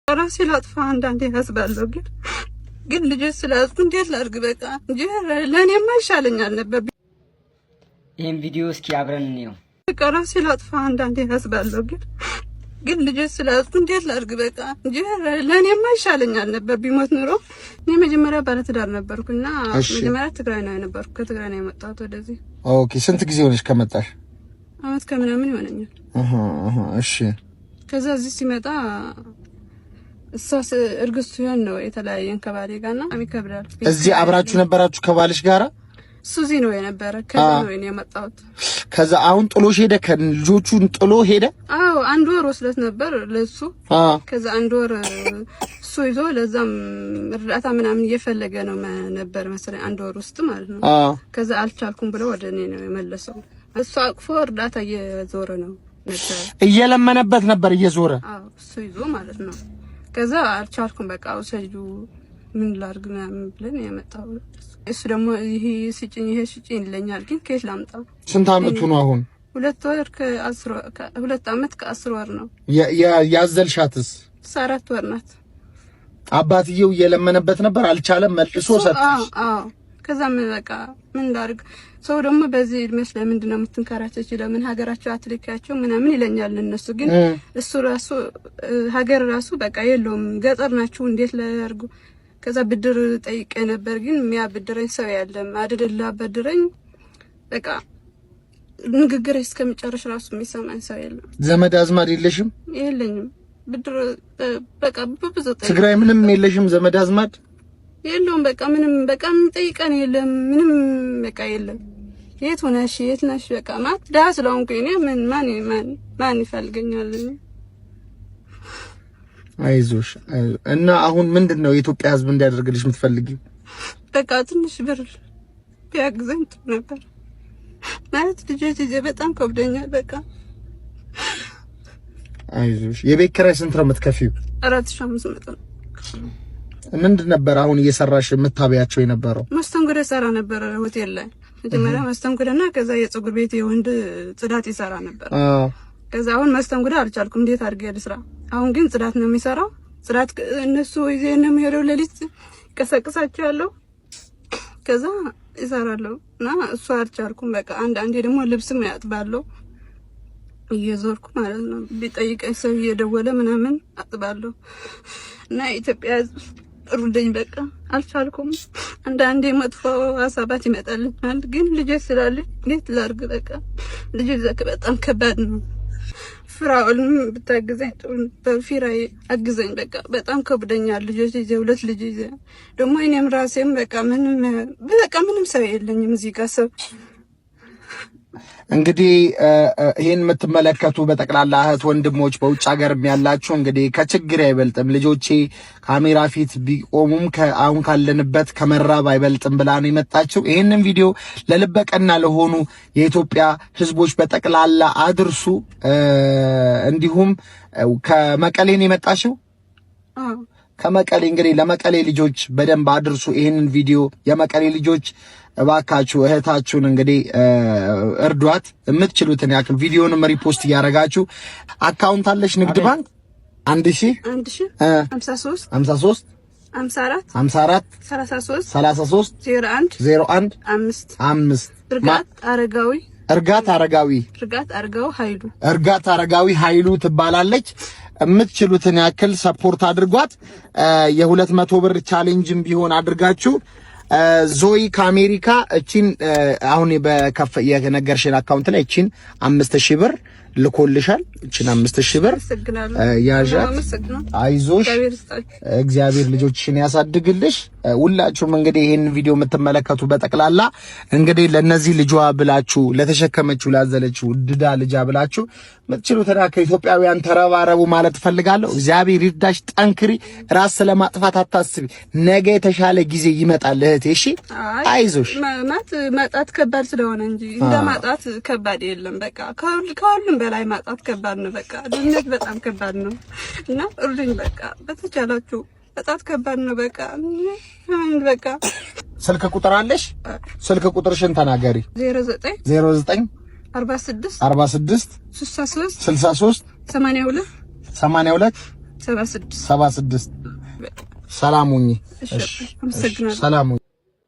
ራሴ ላጥፋ አንዳንዴ ያስባለሁ ግን ልጅ ስላዝኩ እንዴት ላድርግ? በቃ እንጂ ለኔማ ይሻለኛል ነበር። ይሄን ቪዲዮ እስኪ አብረን እንየው። በቃ ራሴ ላጥፋ አንዳንዴ ያስባለሁ ግን ልጅ ስላዝኩ እንዴት ላድርግ? በቃ እንጂ ለኔማ ይሻለኛል ነበር ቢሞት ኑሮ። እኔ መጀመሪያ ባለትዳር ነበርኩና መጀመሪያ ትግራይ ነው የነበርኩ። ከትግራይ ነው የመጣሁት ወደዚህ። ኦኬ። ስንት ጊዜ ሆነሽ ከመጣሽ? አመት ከምናምን ይሆነኛል። እሺ። ከዛ እዚህ ሲመጣ እሷስ እርግዝ ሲሆን ነው የተለያየን ከባሌ ጋርና ይከብዳል። እዚህ አብራችሁ ነበራችሁ ከባልሽ ጋራ? እሱ እዚህ ነው የነበረ። ከዛ ነው እኔ የመጣሁት። ከዛ አሁን ጥሎሽ ሄደ? ከልጆቹን ጥሎ ሄደ? አዎ፣ አንድ ወር ወስደት ነበር ለሱ። ከዛ አንድ ወር እሱ ይዞ ለዛም እርዳታ ምናምን እየፈለገ ነው ነበር መሰለኝ አንድ ወር ውስጥ ማለት ነው። ከዛ አልቻልኩም ብሎ ወደ እኔ ነው የመለሰው። እሱ አቅፎ እርዳታ እየዞረ ነው ነበር፣ እየለመነበት ነበር እየዞረ። አዎ፣ እሱ ይዞ ማለት ነው። ከዛ አልቻልኩም በቃ ውሰጁ ምን ላድርግ ምናምን ብለን ያመጣው። እሱ ደግሞ ይሄ ስጭኝ ይለኛል፣ ግን ከየት ላምጣ? ስንት አመቱ ነው አሁን? 2 አመት ከ10 ወር ነው። ያዘልሻትስ? 4 ወር ናት። አባትየው እየለመነበት ነበር፣ አልቻለም፣ መልሶ ሰጥሽ? አዎ። ከዛ ምን በቃ ምን ላድርግ? ሰው ደግሞ በዚህ እድሜሽ ለምንድን ነው የምትንከራተች? ለምን ሀገራቸው አትልካቸው ምናምን ይለኛል እነሱ። ግን እሱ ራሱ ሀገር ራሱ በቃ የለውም፣ ገጠር ናችሁ እንዴት ላድርጉ? ከዛ ብድር ጠይቄ ነበር፣ ግን የሚያብድረኝ ሰው የለም። አይደለ አበድረኝ በቃ ንግግር እስከሚጨርሽ ራሱ የሚሰማኝ ሰው የለም። ዘመድ አዝማድ የለሽም? የለኝም። ብድር በቃ ብዙ ትግራይ ምንም የለሽም? ዘመድ አዝማድ የለውም። በቃ ምንም በቃ የሚጠይቀን የለም፣ ምንም በቃ የለም። የት ሆነሽ የት ነሽ? በቃ ማለት ዳስ ስለሆንኩኝ እኔ ማን ይፈልገኛል? አይዞሽ። እና አሁን ምንድነው የኢትዮጵያ ሕዝብ እንዲያደርግልሽ የምትፈልጊው? በቃ ትንሽ ብር ቢያግዘኝ ጥሩ ነበር። ማለት ልጆች ይዤ በጣም ከብደኛል። በቃ አይዞሽ። የቤት ኪራይ ስንት ነው የምትከፊው? 4500 ምንድን ነበር አሁን እየሰራሽ የምታበያቸው የነበረው? መስተንግዶ ሰራ ነበር ሆቴል ላይ መጀመሪያ መስተንግዶና ከዛ የፀጉር ቤት የወንድ ጽዳት ይሰራ ነበር። ከዛ አሁን መስተንግዶ አልቻልኩም፣ እንዴት አድርጌ ልስራ? አሁን ግን ጽዳት ነው የሚሰራው። ጽዳት እነሱ ይዘው ነው የሚሄደው፣ ሌሊት ቀሰቅሳቸዋለሁ፣ ከዛ ይሰራለሁ እና እሱ አልቻልኩም። በቃ አንዴ ደግሞ ልብስም ያጥባለሁ እየዞርኩ ማለት ነው። ቢጠይቀኝ ሰው እየደወለ ምናምን አጥባለሁ እና ኢትዮጵያ ሩደኝ በቃ አልቻልኩም። አንዳንዴ መጥፎ ሀሳባት ይመጣልኛል፣ ግን ልጅ ስላለኝ እንዴት ላድርግ? በቃ ልጅ ዘክ በጣም ከባድ ነው። ፍራውልም ብታግዘኝ ጥሩ ነበር። ፊራይ አግዘኝ በቃ በጣም ከብደኛል። ልጆች ይዘ 2 ልጅ ይዘ ደግሞ እኔም ራሴም በቃ ምንም ሰው የለኝም እዚህ ጋር ሰው። እንግዲህ ይሄን የምትመለከቱ በጠቅላላ እህት ወንድሞች በውጭ ሀገርም ያላችሁ እንግዲህ ከችግር አይበልጥም ልጆቼ ካሜራ ፊት ቢቆሙም አሁን ካለንበት ከመራብ አይበልጥም ብላ ነው የመጣችው። ይሄንን ቪዲዮ ለልበቀና ለሆኑ የኢትዮጵያ ሕዝቦች በጠቅላላ አድርሱ። እንዲሁም ከመቀሌ ነው የመጣችው። ከመቀሌ እንግዲህ ለመቀሌ ልጆች በደንብ አድርሱ ይሄንን ቪዲዮ። የመቀሌ ልጆች እባካችሁ እህታችሁን እንግዲህ እርዷት የምትችሉትን ያክል። ቪዲዮንም ሪፖስት እያደረጋችሁ አካውንት አለሽ ንግድ ባንክ 53 54 33 01 5 እርጋት አረጋዊ ኃይሉ ትባላለች። የምትችሉትን ያክል ሰፖርት አድርጓት። የ200 ብር ቻሌንጅም ቢሆን አድርጋችሁ ዞይ ከአሜሪካ እቺን አሁን የነገርሽን አካውንት ላይ እቺን 5000 ብር ልኮልሻል። እቺን 5000 ብር ያዣት። አይዞሽ፣ እግዚአብሔር ልጆችሽን ያሳድግልሽ። ሁላችሁም እንግዲህ ይሄን ቪዲዮ የምትመለከቱ በጠቅላላ እንግዲህ ለነዚህ ልጇ ብላችሁ ለተሸከመችው ላዘለችው ድዳ ልጃ ብላችሁ ምትችሉትና ከኢትዮጵያውያን ተረባረቡ ማለት ፈልጋለሁ። እግዚአብሔር ይርዳሽ፣ ጠንክሪ፣ ራስ ስለማጥፋት አታስቢ። ነገ የተሻለ ጊዜ ይመጣል እህቴ። እሺ አይዞሽ። ማጣት ከባድ ስለሆነ እንጂ እንደማጣት ከባድ የለም። በቃ ከሁሉም በላይ ማጣት ከባድ ነው። በቃ ድህነት በጣም ከባድ ነው እና እርዱኝ። በቃ በተቻላችሁ በጣም ከባድ ነው። በቃ ስልክ ቁጥር አለሽ? ስልክ ቁጥርሽን ተናገሪ። 09 46 63 82 76 76 ሰላም ሁኚ። እሺ አመሰግናለሁ። ሰላም ሁኚ።